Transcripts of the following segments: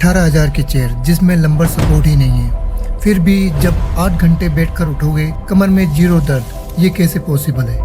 18,000 की चेयर जिसमें lumbar support ही नहीं है, फिर भी जब 8 घंटे बैठकर उठोगे कमर में जीरो दर्द, ये कैसे पॉसिबल है?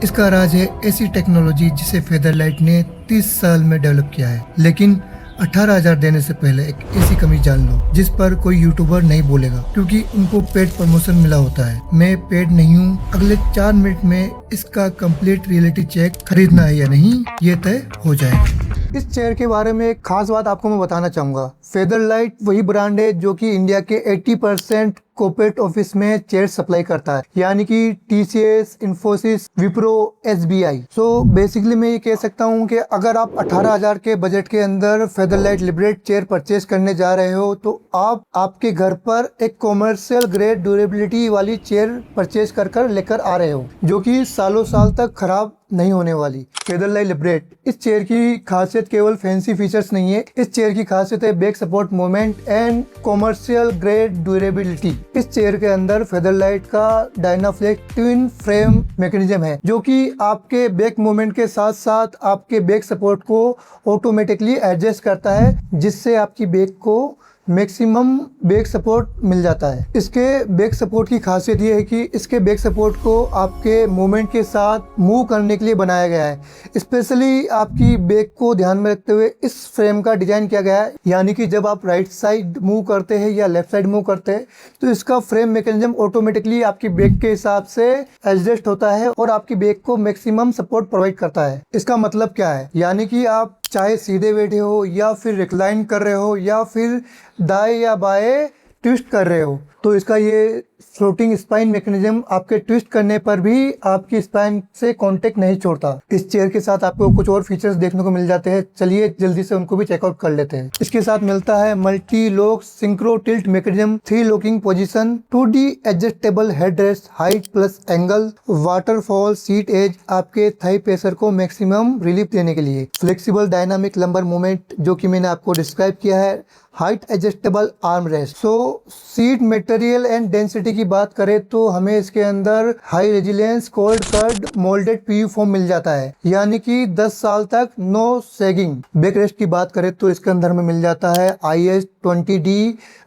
इसका राज है ऐसी टेक्नोलॉजी जिसे फेदरलाइट ने 30 साल में डेवलप किया है। लेकिन 18,000 देने से पहले एक ऐसी कमी जान लो जिस पर कोई यूट्यूबर नहीं बोलेगा, क्योंकि उनको पेड प्रमोशन मिला होता है। मैं पेड नहीं हूँ। अगले 4 मिनट में इसका कंप्लीट रियलिटी चेक खरीदना है या नहीं ये तय हो जाएगा। इस चेयर के बारे में एक खास बात आपको मैं बताना चाहूँगा। फेदरलाइट वही ब्रांड है जो कि इंडिया के 80% कॉर्पोरेट ऑफिस में चेयर सप्लाई करता है, यानी कि TCS, Infosys, Wipro, SBI। So basically मैं ये कह सकता हूँ कि अगर आप 18,000 के बजट के अंदर फेदरलाइट लिबरेट चेयर परचेज करने जा रहे हो तो आप आपके घर पर एक कॉमर्शियल ग्रेड ड्यूरेबिलिटी वाली चेयर परचेज कर लेकर आ रहे हो, जो कि सालों साल तक खराब नहीं होने वाली। फेदरलाइट लिबरेट इस चेयर की खासियत केवल फैंसी फीचर्स नहीं है। इस चेयर की खासियत है back support moment and commercial grade durability. इस चेयर के अंदर फेदरलाइट का डायनाफ्लेक्स ट्विन फ्रेम मैकेनिज्म है, जो कि आपके बैक मूवमेंट के साथ साथ आपके बैक सपोर्ट को ऑटोमेटिकली एडजस्ट करता है, जिससे आपकी बैक को मैक्सिमम बैक सपोर्ट मिल जाता है। इसके बैक सपोर्ट की खासियत ये है कि इसके बैक सपोर्ट को आपके मूवमेंट के साथ मूव करने के लिए बनाया गया है। स्पेशली आपकी बैक को ध्यान में रखते हुए इस फ्रेम का डिजाइन किया गया है, यानी कि जब आप राइट साइड मूव करते हैं या लेफ्ट साइड मूव करते हैं तो इसका फ्रेम मैकेनिज्म ऑटोमेटिकली आपकी बैक के हिसाब से एडजस्ट होता है और आपकी बैक को मैक्सिमम सपोर्ट प्रोवाइड करता है। इसका मतलब क्या है, यानी कि आप चाहे सीधे बैठे हो या फिर रिक्लाइन कर रहे हो या फिर दाएं या बाएं ट्विस्ट कर रहे हो, तो इसका ये फ्लोटिंग स्पाइन मैकेनिज्म आपके ट्विस्ट करने पर भी आपकी स्पाइन से कांटेक्ट नहीं छोड़ता। इस चेयर के साथ आपको कुछ और फीचर्स देखने को मिल जाते हैं, चलिए जल्दी से उनको भी चेकआउट कर लेते हैं। इसके साथ मिलता है multi lock synchro tilt mechanism, 3 locking position, 2D adjustable headrest, height plus angle, waterfall seat edge आपके थाई प्रेशर को मैक्सिमम रिलीफ देने के लिए, फ्लेक्सिबल डायनामिक लंबर मूवमेंट जो कि मैंने आपको डिस्क्राइब किया है, height adjustable arm rest. So seat material and density की बात करें तो हमें इसके अंदर high resilience cold cured moulded PU foam मिल जाता है, यानी कि 10 साल तक नो सैगिंग। बैक रेस्ट की बात करें तो इसके अंदर में मिल जाता है IS-20D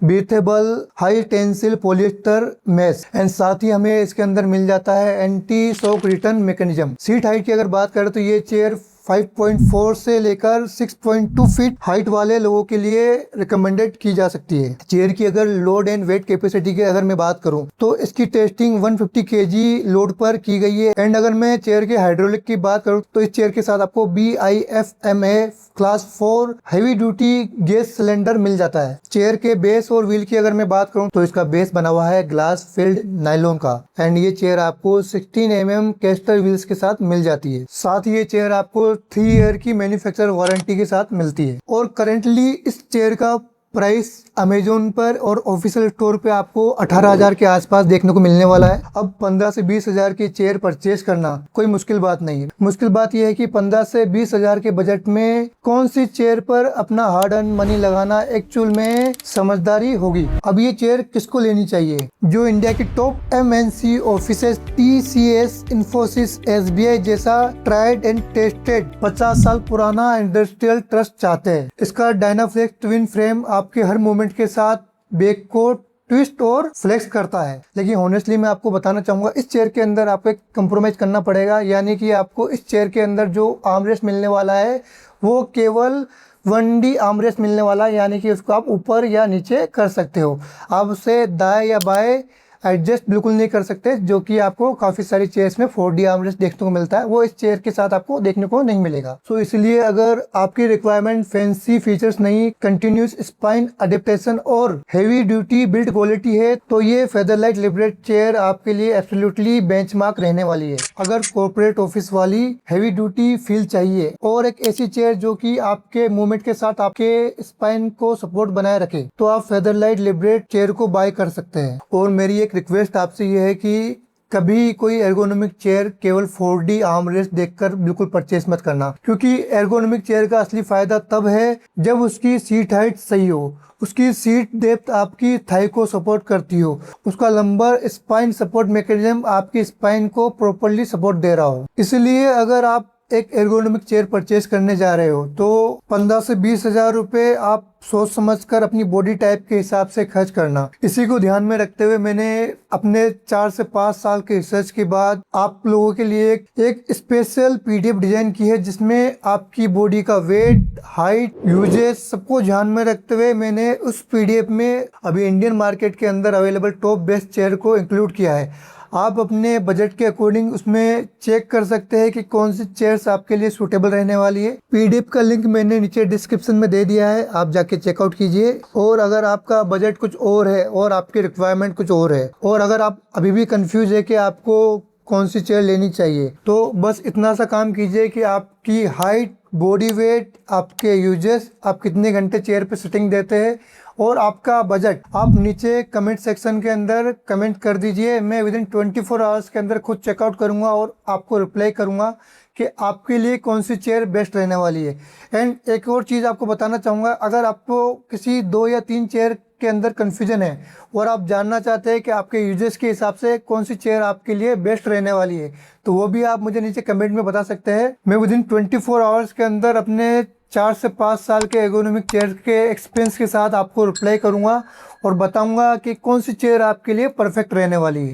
breathable high tensile polyester mesh and साथ ही हमें इसके अंदर मिल जाता है anti shock return mechanism. Seat height की अगर बात करें तो ये चेयर 5.4 से लेकर 6.2 फीट हाइट वाले लोगों के लिए रिकमेंडेड की जा सकती है। चेयर की अगर लोड एंड वेट कैपेसिटी की अगर मैं बात करूं तो इसकी टेस्टिंग 150 kg लोड पर की गई है। एंड अगर मैं चेयर के हाइड्रोलिक की बात करूं तो इस चेयर के साथ आपको BIFMA class 4 heavy duty gas cylinder मिल जाता है। चेयर के बेस और व्हील की अगर मैं बात करूं तो इसका बेस बना हुआ है ग्लास फिल्ड नायलॉन का एंड ये चेयर आपको 16 mm कैस्टर व्हील्स के साथ मिल जाती है। साथ ही ये चेयर आपको 3 ईयर की मैन्युफैक्चर वारंटी के साथ मिलती है। और करंटली इस चेयर का प्राइस अमेजोन पर और ऑफिशियल स्टोर पे आपको 18,000 के आसपास देखने को मिलने वाला है। अब 15 से 20,000 की चेयर परचेज करना कोई मुश्किल बात नहीं है। मुश्किल बात यह है कि 15 से 20,000 के बजट में कौन सी चेयर पर अपना हार्ड अर्न मनी लगाना एक्चुअल में समझदारी होगी। अब ये चेयर किसको लेनी चाहिए? जो इंडिया की top MNC offices TCS, Infosys, SBI जैसा ट्राइड एंड टेस्टेड 50 साल पुराना इंडस्ट्रियल ट्रस्ट चाहते हैं। इसका डायनाफ्लेक्स ट्विन फ्रेम आपके हर मूवमेंट के साथ बैक को ट्विस्ट और फ्लेक्स करता है। लेकिन ऑनेस्टली मैं आपको बताना चाहूंगा इस चेयर के अंदर आपको एक कंप्रोमाइज करना पड़ेगा, यानी कि आपको इस चेयर के अंदर जो आर्मरेस्ट मिलने वाला है वो केवल 1D आर्मरेस्ट मिलने वाला है, यानी कि उसको आप ऊपर या नीचे कर सकते हो। आप उसे दाएं या बाएं एडजस्ट बिल्कुल नहीं कर सकते, जो कि आपको काफी सारी चेयर्स में 4D आर्मरेस्ट देखने को मिलता है, वो इस चेयर के साथ आपको देखने को नहीं मिलेगा। सो इसलिए अगर आपकी रिक्वायरमेंट फैंसी फीचर्स नहीं, कंटिन्यूस स्पाइन अडेप्टेशन और हेवी ड्यूटी बिल्ड क्वालिटी है तो ये फेदरलाइट लिबरेट चेयर आपके लिए एब्सोल्युटली बेंचमार्क रहने वाली है। अगर कॉर्पोरेट ऑफिस वाली हेवी ड्यूटी फील चाहिए और एक ऐसी चेयर जो कि आपके मूवमेंट के साथ आपके स्पाइन को सपोर्ट बनाए रखे तो आप फेदरलाइट लिबरेट चेयर को बाय कर सकते हैं। और मेरी एक रिक्वेस्ट आपसे ये है कि कभी कोई एर्गोनॉमिक चेयर केवल 4D आर्मरेस्ट देखकर बिल्कुल परचेस मत करना, क्योंकि एर्गोनॉमिक चेयर का असली फायदा तब है जब उसकी सीट हाइट सही हो, उसकी सीट डेप्थ आपकी थाई को सपोर्ट करती हो, उसका लंबर स्पाइन सपोर्ट मैकेनिज्म आपकी स्पाइन को प्रॉपर्ली सपोर्ट दे रहा हो। इसलिए अगर आप एक एर्गोनॉमिक चेयर परचेज करने जा रहे हो तो 15 से 20 हजार रुपये आप सोच समझकर अपनी बॉडी टाइप के हिसाब से खर्च करना। इसी को ध्यान में रखते हुए मैंने अपने 4 से 5 साल के रिसर्च के बाद आप लोगों के लिए एक स्पेशल पीडीएफ डिजाइन की है, जिसमें आपकी बॉडी का वेट, हाइट, यूजेस सबको ध्यान में रखते हुए मैंने उस पीडीएफ में अभी इंडियन मार्केट के अंदर अवेलेबल टॉप बेस्ट चेयर को इंक्लूड किया है। आप अपने बजट के अकॉर्डिंग उसमें चेक कर सकते हैं कि कौन सी चेयर्स आपके लिए सूटेबल रहने वाली है। पीडीएफ का लिंक मैंने नीचे डिस्क्रिप्शन में दे दिया है, आप जाके चेकआउट कीजिए। और अगर आपका बजट कुछ और है और आपकी रिक्वायरमेंट कुछ और है, और अगर आप अभी भी कंफ्यूज है कि आपको कौन सी चेयर लेनी चाहिए, तो बस इतना सा काम कीजिए कि आपकी हाइट, बॉडी वेट, आपके यूजेस, आप कितने घंटे चेयर पे सिटिंग देते हैं और आपका बजट आप नीचे कमेंट सेक्शन के अंदर कमेंट कर दीजिए। मैं विदिन 24 आवर्स के अंदर खुद चेकआउट करूंगा और आपको रिप्लाई करूंगा कि आपके लिए कौन सी चेयर बेस्ट रहने वाली है। एंड एक और चीज़ आपको बताना चाहूँगा, अगर आपको किसी 2 या 3 चेयर के अंदर कन्फ्यूजन है और आप जानना चाहते हैं कि आपके यूजेस के हिसाब से कौन सी चेयर आपके लिए बेस्ट रहने वाली है, तो वो भी आप मुझे नीचे कमेंट में बता सकते हैं। मैं विदिन 24 आवर्स के अंदर अपने 4 से 5 साल के एर्गोनॉमिक चेयर के एक्सपीरियंस के साथ आपको रिप्लाई करूंगा और बताऊंगा कि कौन सी चेयर आपके लिए परफेक्ट रहने वाली है।